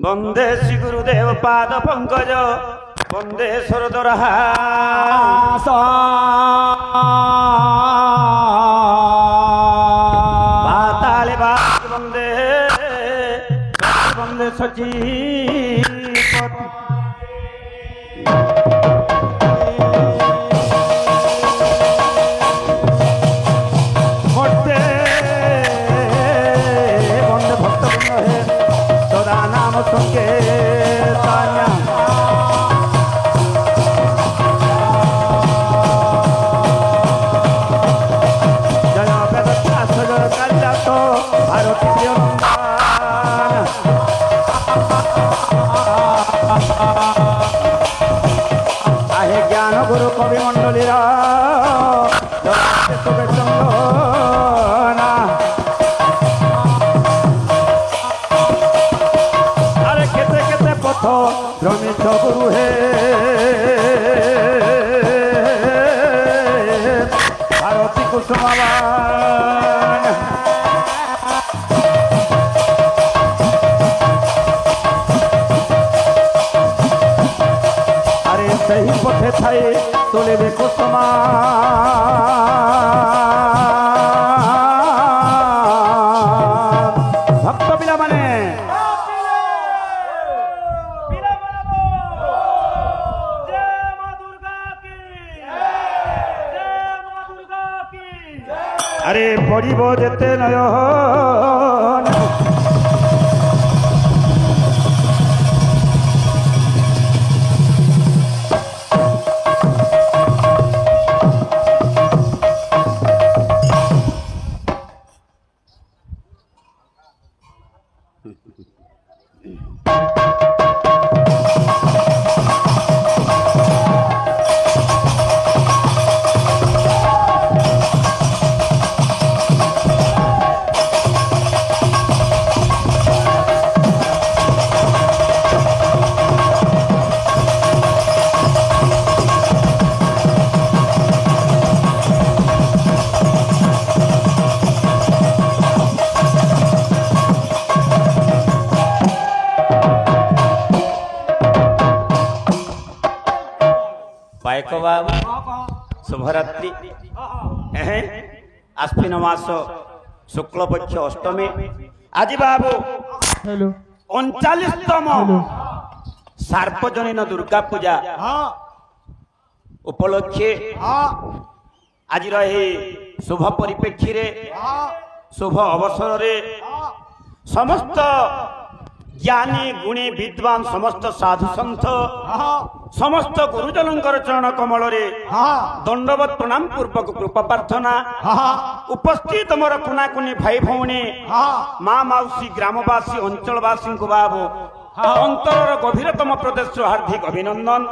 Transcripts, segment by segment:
वंदे श्री गुरुदेव पाद पंकज वंदे सरदरहा पाताले बात वंदे वंदे सची ज्ञान गुरु कवि मंडली अरे केते केते पथ भ्रमित गुरु हे भारती कुसुमावान सही पथे थाए तोले देखो समान भक्त पिला माने अरे पड़ब जेते नयन शुभरात्रि आश्विन मास शुक्ल पक्ष अष्टमी आज बाबू 39तम सार्वजनीन दुर्गा पूजा उपलक्षे आज शुभ परिप्रेक्षी शुभ अवसर समस्त ज्ञानी गुणी विद्वान समस्त साधु सन्थ समस्त गुरुजन चरण कमल दंडवत प्रणाम पूर्वक कृपा प्रार्थना उपस्थित मोर कुनाकुनी भाई भौणी माँ मौसी ग्रामवासी अंचलवासी को बाबू अंतर गभीरतम प्रदेश हार्दिक अभिनंदन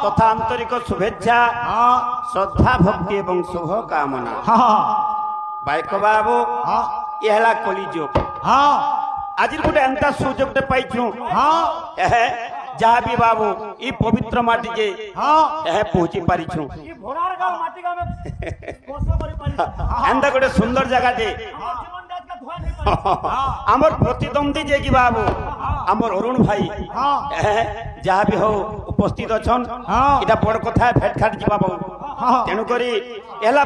तथा आंतरिक शुभेच्छा श्रद्धा भक्ति एवं शुभ कामना बाइक बाबू यह कलिजुग आज गोटे एंता सुजोग पाइछु जहाँ भी बाबू ये पवित्र माटी के पहुंची पारिछु एंता गोटे सुंदर जगह टे आमर प्रतिद्वंदी जे कि बाबू आमर अरुण भाई जहाँ भी हो उपस्थित अच्छा इटा बड़ कथा भेट घाट जा तेणुक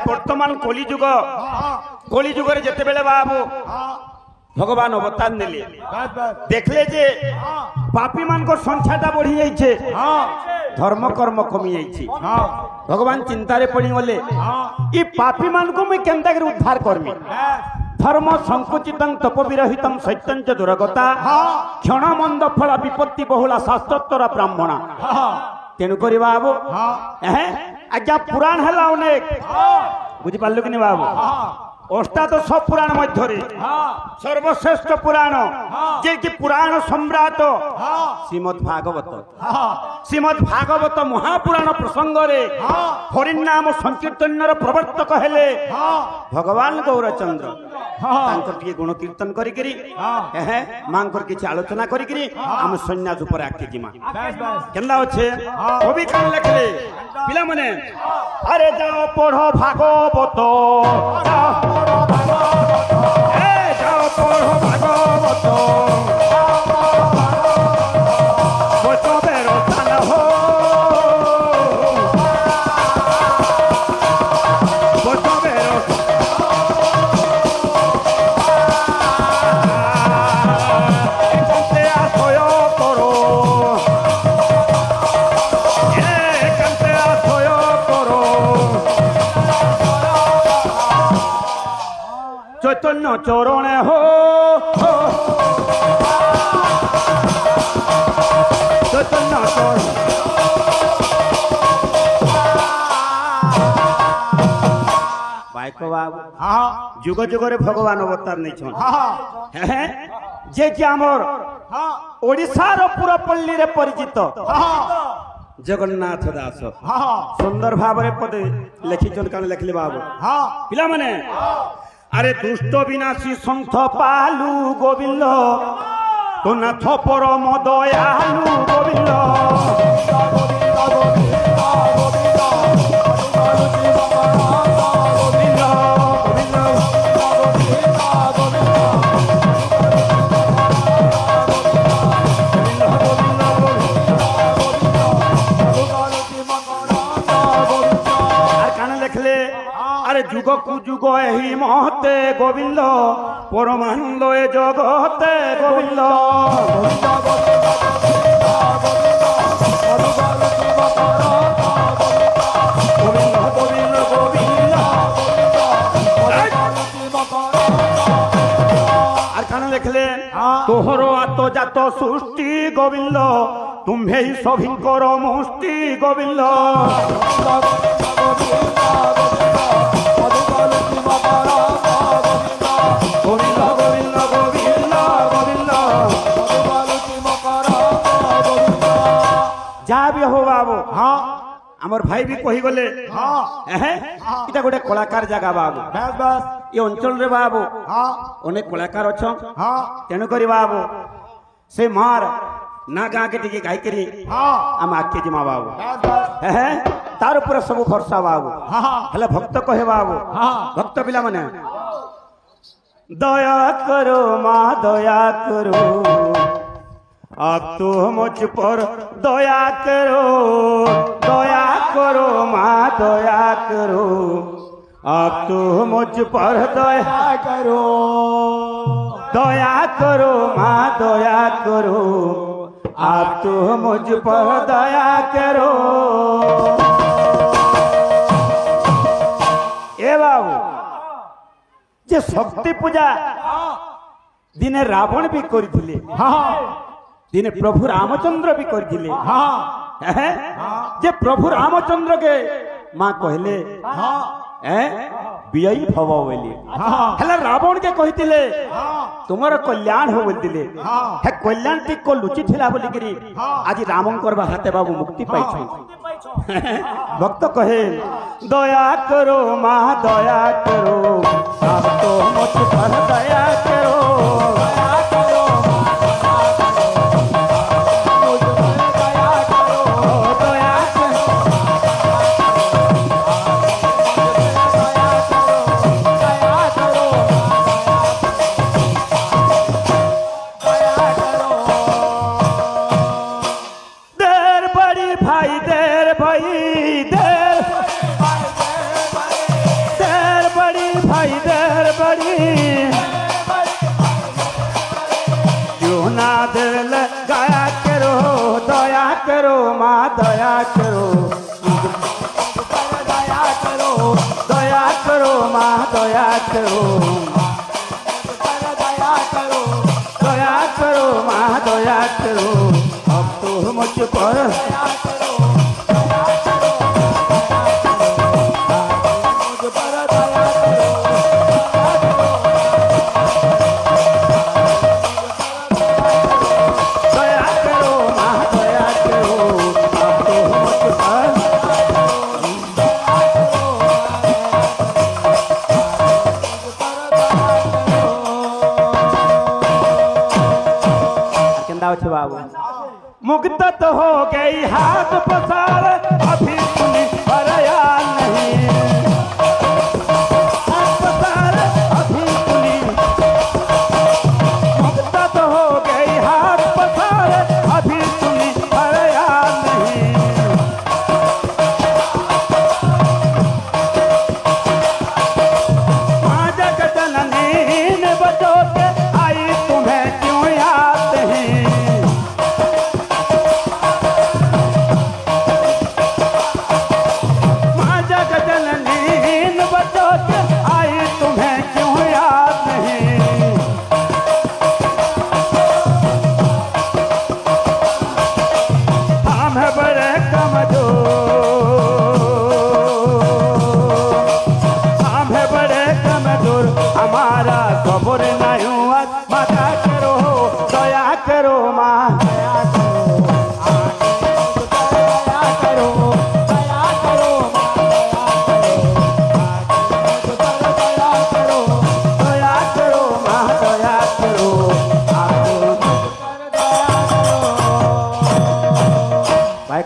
वर्तमान कलिजुग जिते बेले बाबू भगवान अवतार नेले देखले जे पापी मान को संख्याटा बढ़ी जाइछे धर्म कर्म कमी जाइछे भगवान चिंतारे पड़ी गले ई पापी मान को मैं केनता कर उद्धार करमी धर्म संकुचितं तप विरहितं सत्यं च दुर्गता क्षण मंद फल विपत्ति बहुला शास्त्रोत्तर ब्राह्मणा तेणु करी बाबू आज्ञा पुराण है अनेक बुझी पार्लु कि बाबू अष्टादश पुराण मध्य सर्वश्रेष्ठ पुराण जे कि पुराण सम्राट श्रीमद् भागवत महापुराण प्रसंग हरिण नाम संकीर्तन प्रवर्तक हेले भगवान गौरचंद्र गुण कीर्तन करी मां किसी आलोचना करी आम सन्यास उपर आखि जिमा केंदा अच्छे कवि कौन लिखले पिला मने अरे जाओ पढ़ो भागवत जाओ पढ़ो भागवत চৈতন্য চরণে হো চৈতন্য চরণ যুগ যুগরে ভগবান অবতার নেইছন যে কি আমার ওড়িশার পুরপল্লীরে পরিচিত জগন্নাথ দাস সুন্দর ভাবে পদে লেখিছন কারণ লেখলে বাবু পিলা মানে আরে দুষ্ট বিনাশী সন্থ পালু গোবিন্দ তো নাথ পরম দয়ালু গোবিন্দ যুগ কুযুগ এই মহতে গোবিন্দ পরমানন্দ এ জগতে গোবিন্দ গোবিন্দ গোবিন্দ গোবিন্দ আর কানে লেখলে তোহর আত্মজাত সৃষ্টি গোবিন্দ তুম্ভেই সভিঙ্কর মুষ্টি গোবিন্দ গোবিন্দ গোবিন্দ গোবিন্দ গোবিন্দ যা বি হো বাবু আমার ভাই বি কহি গলে এটা গোটে কলাকার জায়গা বাবু এ অঞ্চল রে বাবু অনেক কলাকার অছ তেণু করি বাবু সে মার না গাঁকে টিকে গাইকরি আমি আগে জিমা বাবু তার উপরে সবু ভরসা বাবু হেলে ভক্ত কহে বাবু ভক্ত পিলা মানে দয়া করো মা দয়া করো अब तो मुझ पर दया करो माँ दया करो अब तो मुझ पर दया करो माँ दया करो अब तो मुझ पर दया करो ए बाबू जे शक्ति पूजा दिने रावण भी करथिले दिने प्रभु रामचंद्र भी करथिले जे प्रभु रामचंद्र के मां कहले बियई भव बोली हेला रावण के कहितिले तुमर कल्याण हो बोलतिले हे कल्याण ती को लुचि थिला बोली करी आज रामंकर हाथे बाबू मुक्ति पाइछु भक्त कहे दया करो मां दया करो अब तो मुझ पर दया करो माँ दया करो दया करो दया करो माँ दया करो दया करो दया करो माँ दया करो अब तो मुझ पर दया करो मुझ पर दया करो बाबू मुक्त तो हो गई हाथ पसार अभी पुलिस पर यार नहीं हाथ पसार अभी पुलिस मुक्त तो हो गई हाथ पसार अभी पुलिस पर यार नहीं माँ जगत जननी ने बचो के आई तुम्हें क्यों याद नहीं माँ जगत जननी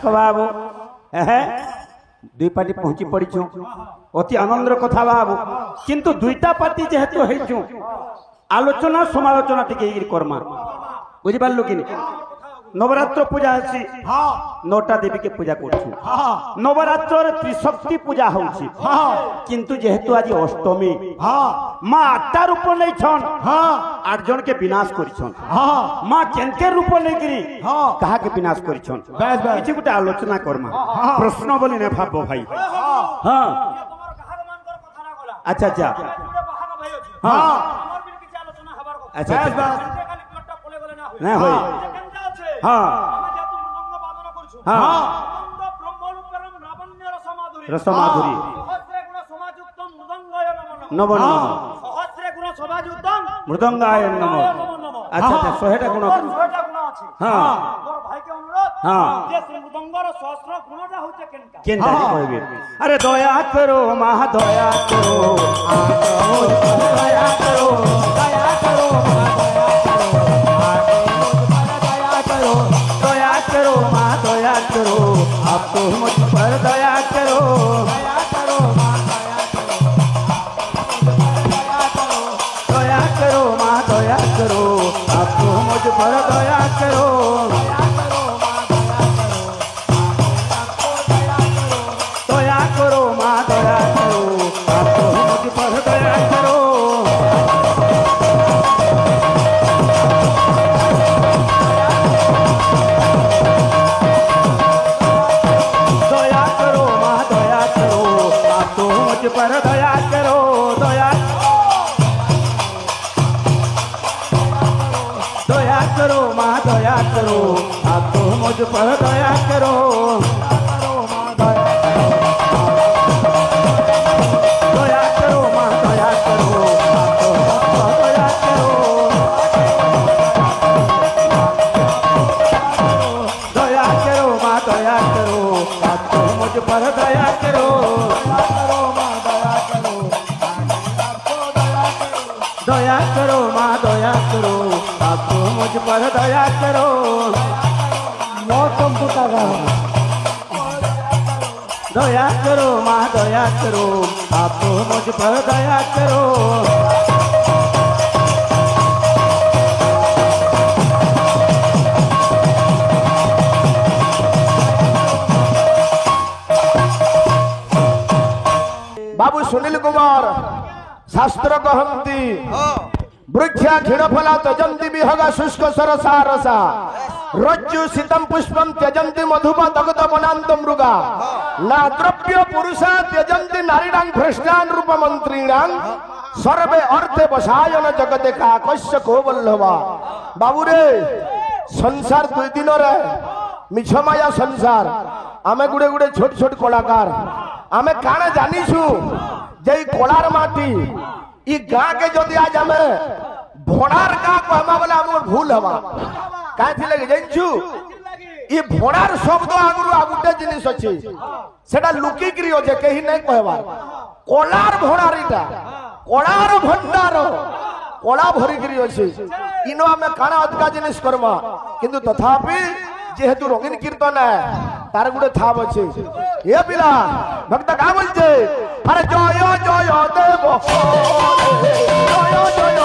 দেখ বাবু হ্যাঁ দুই পার্টি পৌঁছি পড়িছু অতি আনন্দের কথা বাবু কিন্তু দুইটা পার্টি যেহেতু হয়েছু আলোচনা সমালোচনা টিকে কর্মা বুঝিপারলু কি নবরাত্র পূজা আছে নটা দেবীকে পূজা করছু নবরাত্রের ত্রিশক্তি পূজা হচ্ছে কিন্তু যেহেতু আজ অষ্টমী মা আটটা রূপ নেইছন আট জনকে বিনাশ করিছন মা কেনকে রূপ নেইকি কাহাকে বিনাশ করিছন কিছু গোটে আলোচনা কর্মা প্রশ্ন বলি না ভাব ভাই হ্যাঁ আচ্ছা আচ্ছা হ্যাঁ আচ্ছা না হয় হ্যাঁ হ্যাঁ রসমাধুরী নব নম মৃদঙ্গায় নম আচ্ছা আচ্ছা 100টা গুণ হ্যাঁ হ্যাঁ কেনটা কইবে আরে দয়া করো মা দয়া করো দয়া করো দয়া করো दया करो माँ दया करो आप तो मुझ पर दया करो दया करो माँ दया करो माँ दया करो आप तो मुझ पर दया करो दया करो माँ दया करो आप तो मुझ पर दया करो पर दया करो दया दया करो माँ दया करो आप तो मुझ पर दया करो दया करो माँ दया करो आप तो मुझ पर दया करो दया करो माँ दया करो आप तो मुझ पर दया करो दया करो माँ दया करो आप तो मुझ पर दया करो मौसम दया करो माँ दया करो आप तो मुझ पर दया करो बाबू सुनील कुमार शास्त्र कहती वृक्षा क्षीणफला त्यजंती विहगा शुष्क सरसा रसा रज्जु शीतम पुष्पम त्यजंती मधुपा दगत वनांत मृगा ना द्रव्य पुरुषा त्यजंती नारीणां भ्रष्टान रूप मंत्रीणां सर्वे अर्थे बसायन जगते काकस्य को वल्लभा बाबू रे संसार दुई दिन रे मिछ माया संसार आमे गुडे गुडे छोट छोट कलाकार आमे काने जानिछु जे कोलार माटी ई गाँ के जदि आज हमें भोड़ार गाँ कहमा बोले हमर भूल हवा काहे थि लगे जानछु ई भोड़ार शब्द आगुरु आगुटे जिनिस अछि सेटा लुकी करी होजे केही नै कहबा कोलार भोड़ारीटा कोलार भंडार कोला भरी करी अछि इनो हमें काना अधिका जिनिस करबा किंतु तथापि जेहेतु रंगीन कीर्तन है तार गुडे थाप अछि ए पिला भक्त का बोलछे अरे जय जय देव जय जय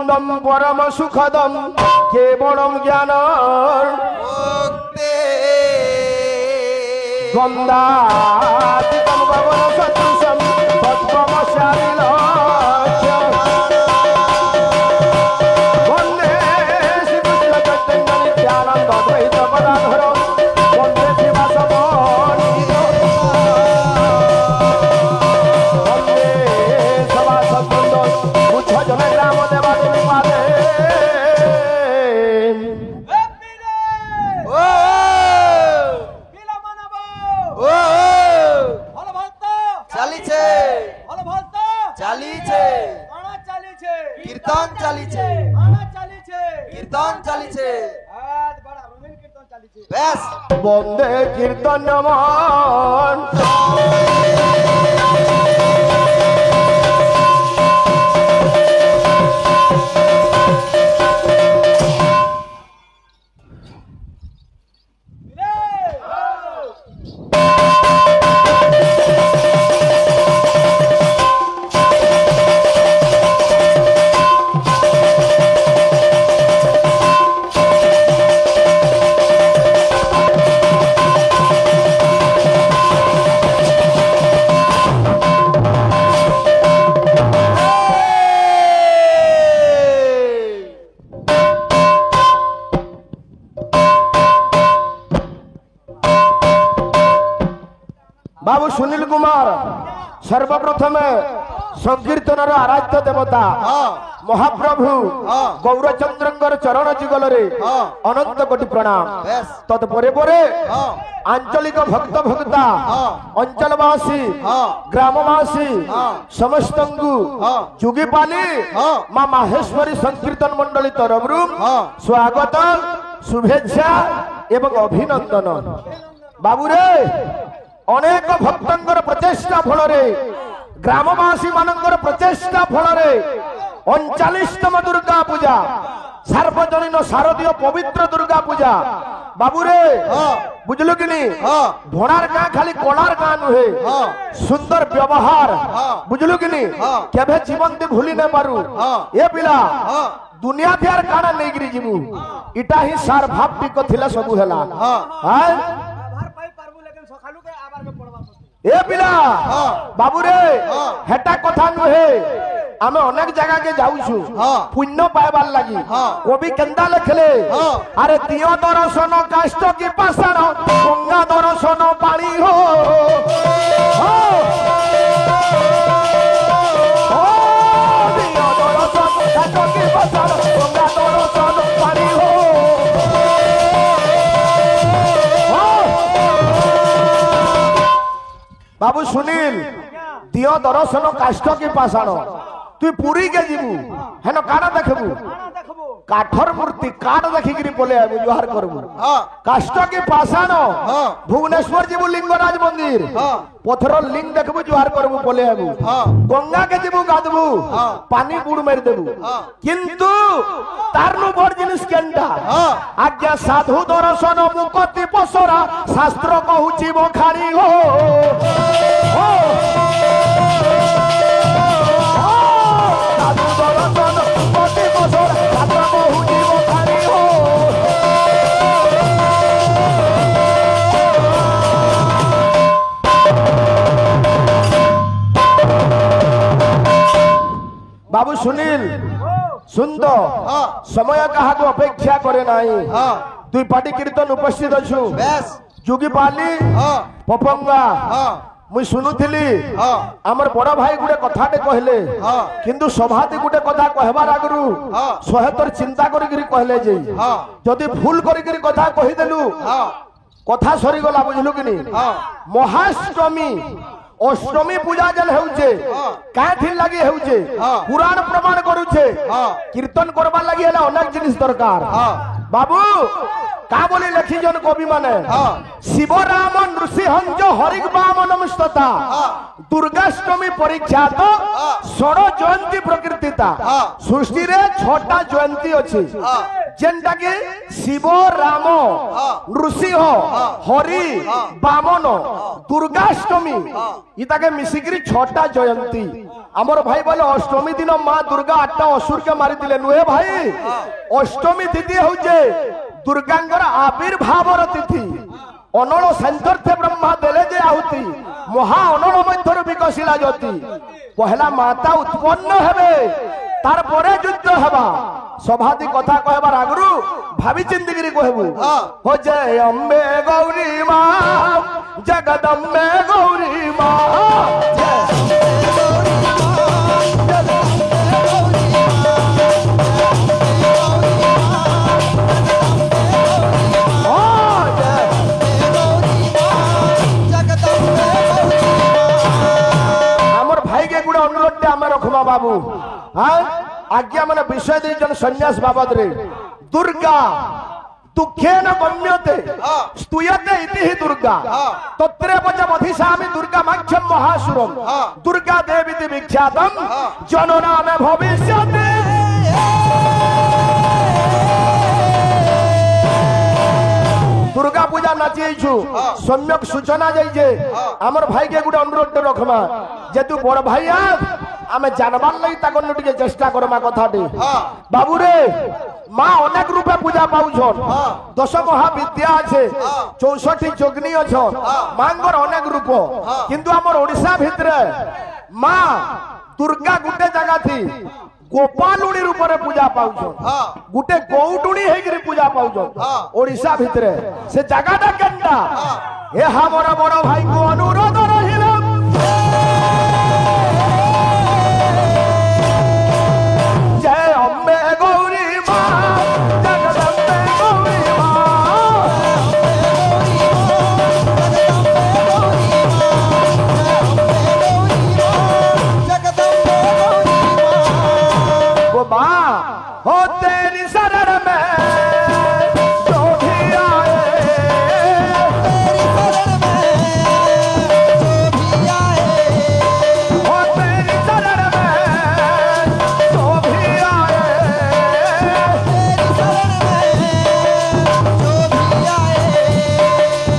মন্দম পরম সুখদম কেবলম জ্ঞান গন্ধাতীতম গগন সদৃশম তত্ত্বমস্যাদিল বন্দে শ্রীকৃষ্ণ চৈতন্য নিত্যানন্দ দ্বৈত গদাধর বন্দে শিবাসবন বন্দে সভাসবৃন্দ উচ্চ জনে গ্রাম দেবাদেবী পাদে কীর্তন চালিছে কীর্তন চালিছে বেশ বন্দে কীর্তন নমন बाबू सुनील कुमार सर्वप्रथम संकीर्तनर आराध्य देवता महाप्रभु गौरचंद्र चरण जुगल अनंत कोटि प्रणाम तत्परे परे आंचलिक भक्त भक्ता अंचलवासी ग्रामवासी समस्त जुगीपाली माँ माहेश्वरी संकीर्तन मंडली तरफ स्वागत शुभेच्छा एवं अभिनंदन बाबू रे अनेक भक्तंकर प्रचेष्टा फल ग्रामवासी मानकर प्रचेष्टा फल 39तम दुर्गा पूजा सार्वजनीन शारदीय पवित्र दुर्गा पूजा बाबू रे बुझलु कि नहीं भोनार गाँ खाली कोलार गाँ नुहे सुंदर व्यवहार बुझलु कि नहीं केभे जीवन ती भूली न पारू ए पिला दुनिया थी यार काना नहीं गिरी जीवु इटा ही सार भाव टिक थिला सबु हेला हां ए पिला बाबू रे हेटा कथा नुहे आमे अनेक जगह के जाउछु पुण्य पाइबार लागि कवि केंदा लिखले अरे दियो दर्शन काष्ट की पाषाण गंगा दर्शन पानी हो दियो दर्शन काष्ट की पाषाण गंगा दर्शन पानी हो बाबू सुनील दियो दर्शन काष्ट की पाषाण तु पुरी के जीवु हेन काना देखबु काठर मूर्ति काट देखिकरी बोले आबु जुहार करबु काष्ट की पाषाण भुवनेश्वर जीवु लिंगराज मंदिर पत्थर लिंग देखबु जुहार करबु बोले आबु गंगा के जीवु गादबु पानी बुड़ मार देबु किंतु तारनु बड़ जिनिस केंडा आज्ञा साधु दर्शन मुक्ति पसरा शास्त्र कहूची बखारी हो बाबू सुनील सुंदर समय कहा को अपेक्षा करे नाही दुई पार्टी कीर्तन उपस्थित अच्छु जोगी पाली पपंगा मुई सुनुथिली हमर बड़ भाई गुटे कथाटे कहले किंतु सभाती गुटे कथा कहबार आगरु सहेतर चिंता करी कहले जे जदि भूल करी कथा कहि देलु कथा सरी गला बुझलु कि नहीं महाष्टमी अष्टमी पूजा जल हेउचे काथि लागि हेउचे पुराण प्रमाण करूचे कीर्तन करबा लागि हला अनेक जिनिस दरकार बाबू का बोली लिखी जन कवि माने शिव राम नृसिंह हरिक वामन नमस्तता दुर्गाष्टमी परीक्षा तो षोड़ जयंती प्रकृतिता सृष्टि रे 6टा जयंती अछि जेंटा कि शिव राम नृसिंह हरि वामन दुर्गाष्टमी इताके मिसिकरी 6टा जयंती আমার ভাই বলে অষ্টমী দিন মা দুর্গা 8টা অসুরকে মারিলে নুহে ভাই অষ্টমী তিথি হচ্ছে দুর্গাঙ্গর আবির্ভাবর তিথি অনল সন্তর্থে ব্রহ্মা দেলে যে আহুতি মহা অনল মধ্যর বিকশিলা জ্যোতি পহলা মাতা উৎপন্ন হবে তারপরে যুদ্ধ হবা সভাদি কথা কহবার আগরু ভাবি চিন্তিকিরি কহবু হো জয় অম্বে গৌরী মা জগদম্বে গৌরী মা রখমা বাবু হ্যাঁ আজ্ঞা মানে বিষয় দিয়েছেন সন্ন্যাস বাবদরে দুর্গা দুঃখেন গম্যতে স্তুয়তে ইতি দুর্গা তত্রে বধিসামি দুর্গা মাখ্যম মহাসুরম দুর্গা দেবীতি বিখ্যাতম জননামে ভবিষ্যতে দুর্গা পূজা নাচিয়েছু সম্যক সূচনা যাইছে আমার ভাইকে গোটে অনুরোধ রখমা যেহেতু বড় ভাই আমি জানবার লাগি তাকে টিকে চেষ্টা করমা কথাটি বাবুরে মা অনেক রূপে পূজা পাউছন 10 মহাবিদ্যা আছে 64 যোগিনী অছন মাঙ্গর অনেক রূপ কিন্তু আমার ওড়িশা ভিতরে মা দুর্গা গোটে জায়গা থি গোপালুড়ি রূপরে পূজা পাউছন গোটে গৌটুড়ি হেগিরি পূজা পাউছন ওড়িশা ভিতরে সে জায়গাটা কেনটা এ আমার বড় ভাই কো অনুরোধ রহিলাম জয় অম্বে গৌরী মা জগদম্বে গৌরী মা वो माँ हो तेरी शरण में जो भी आए तेरी शरण में जो भी आए हो तेरी शरण में जो भी आए तेरी शरण में जो भी आए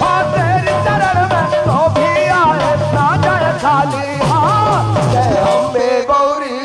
हो तेरी शरण में जो भी आए ना जाए खाली हाँ जय अम्बे गौरी